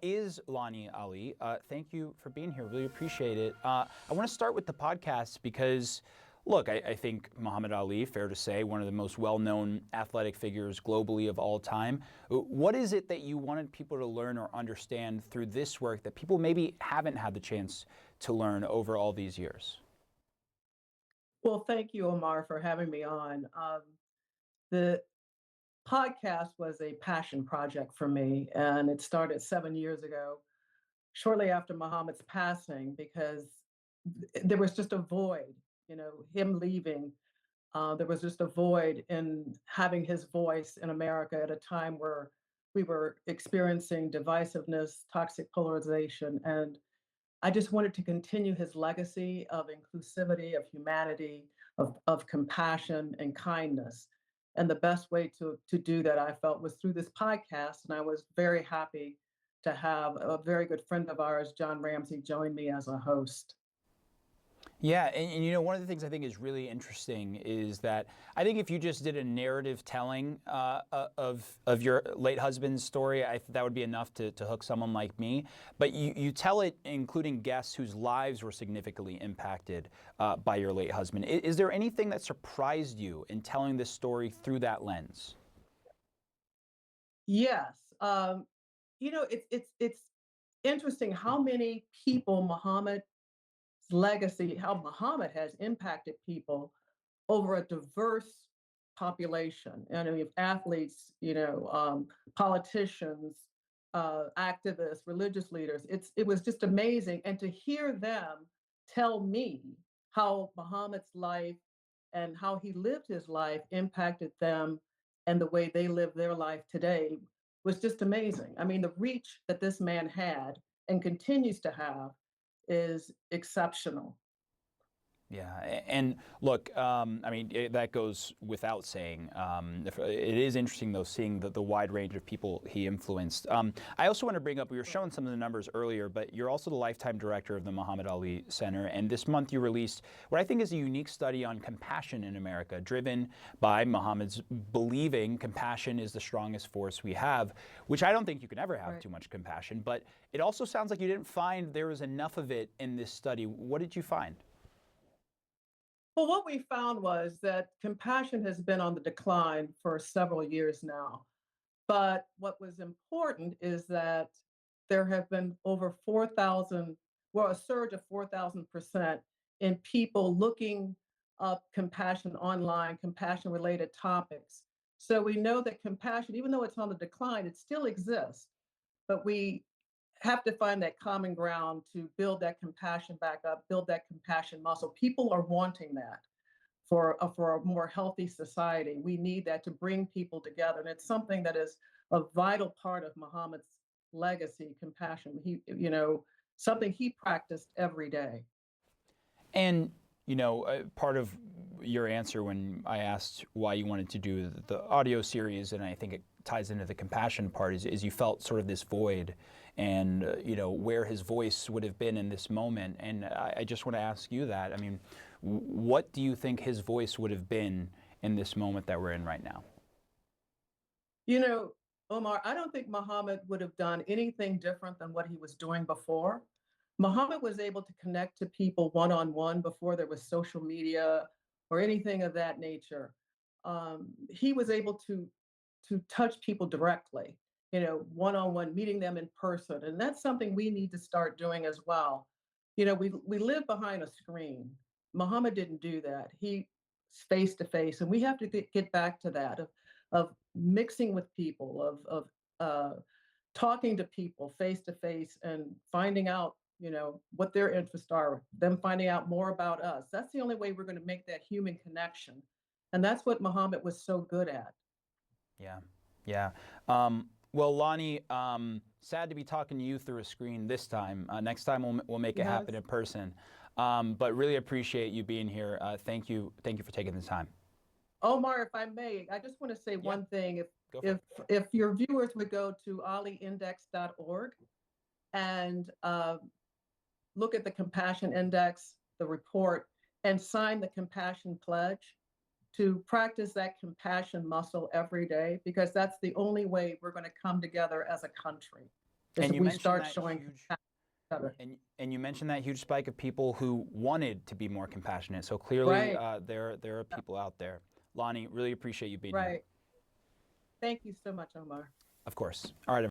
is Lonnie Ali. Thank you for being here. Really appreciate it. I want to start with the podcast because, look, I think Muhammad Ali, fair to say, one of the most well-known athletic figures globally of all time. What is it that you wanted people to learn or understand through this work that people maybe haven't had the chance to learn over all these years? Well, thank you, Omar, for having me on. The podcast was a passion project for me, and it started 7 years ago, shortly after Muhammad's passing, because there was just a void, him leaving. There was just a void in having his voice in America at a time where we were experiencing divisiveness, toxic polarization, and I just wanted to continue his legacy of inclusivity, of humanity, of compassion and kindness. And the best way to do that, I felt, was through this podcast. And I was very happy to have a very good friend of ours, John Ramsey, join me as a host. Yeah, and one of the things I think is really interesting is that I think if you just did a narrative telling of your late husband's story, I think that would be enough to hook someone like me. But you tell it including guests whose lives were significantly impacted by your late husband. Is there anything that surprised you in telling this story through that lens? Yes. It's interesting how many people Muhammad's legacy, how Muhammad has impacted people over a diverse population. And I mean, athletes, politicians, activists, religious leaders. It was just amazing, and to hear them tell me how Muhammad's life and how he lived his life impacted them and the way they live their life today was just amazing. I mean, the reach that this man had and continues to have is exceptional. Yeah, and look, I mean, that goes without saying. It is interesting, though, seeing the wide range of people he influenced. I also want to bring up, we were showing some of the numbers earlier, but you're also the lifetime director of the Muhammad Ali Center, and this month you released what I think is a unique study on compassion in America, driven by Muhammad's believing compassion is the strongest force we have, which I don't think you can ever have too much compassion, but it also sounds like you didn't find there was enough of it in this study. What did you find? Well, what we found was that compassion has been on the decline for several years now. But what was important is that there have been over 4,000, well, a surge of 4,000% in people looking up compassion online, compassion related topics. So we know that compassion, even though it's on the decline, it still exists. But we have to find that common ground to build that compassion back up, build that compassion muscle. People are wanting that for a more healthy society. We need that to bring people together. And it's something that is a vital part of Muhammad's legacy, compassion. Something he practiced every day. And, part of your answer when I asked why you wanted to do the audio series, and I think it ties into the compassion part, is you felt sort of this void and, where his voice would have been in this moment. And I just want to ask you that. I mean, what do you think his voice would have been in this moment that we're in right now? You know, Omar, I don't think Muhammad would have done anything different than what he was doing before. Muhammad was able to connect to people one on one before there was social media or anything of that nature. He was able to touch people directly, one on one, meeting them in person, and that's something we need to start doing as well. We live behind a screen. Muhammad didn't do that. He face to face, and we have to get back to that of mixing with people, of talking to people face to face, and finding out, what their interests are, them finding out more about us. That's the only way we're going to make that human connection, and that's what Muhammad was so good at. Yeah, yeah. Well, Lonnie, sad to be talking to you through a screen this time. Next time we'll make it Yes. happen in person. But really appreciate you being here. Thank you for taking the time. Omar, if I may, I just want to say Yeah, one thing. go for If it. if your viewers would go to aliindex.org and look at the Compassion Index, the report, and sign the Compassion Pledge to practice that compassion muscle every day, because that's the only way we're going to come together as a country. is And if you we mentioned start that showing huge, compassion to each other. and you mentioned that huge spike of people who wanted to be more compassionate. So clearly, Right, there are people out there. Lonnie, really appreciate you being here. right. Thank you so much, Omar. Of course. All right.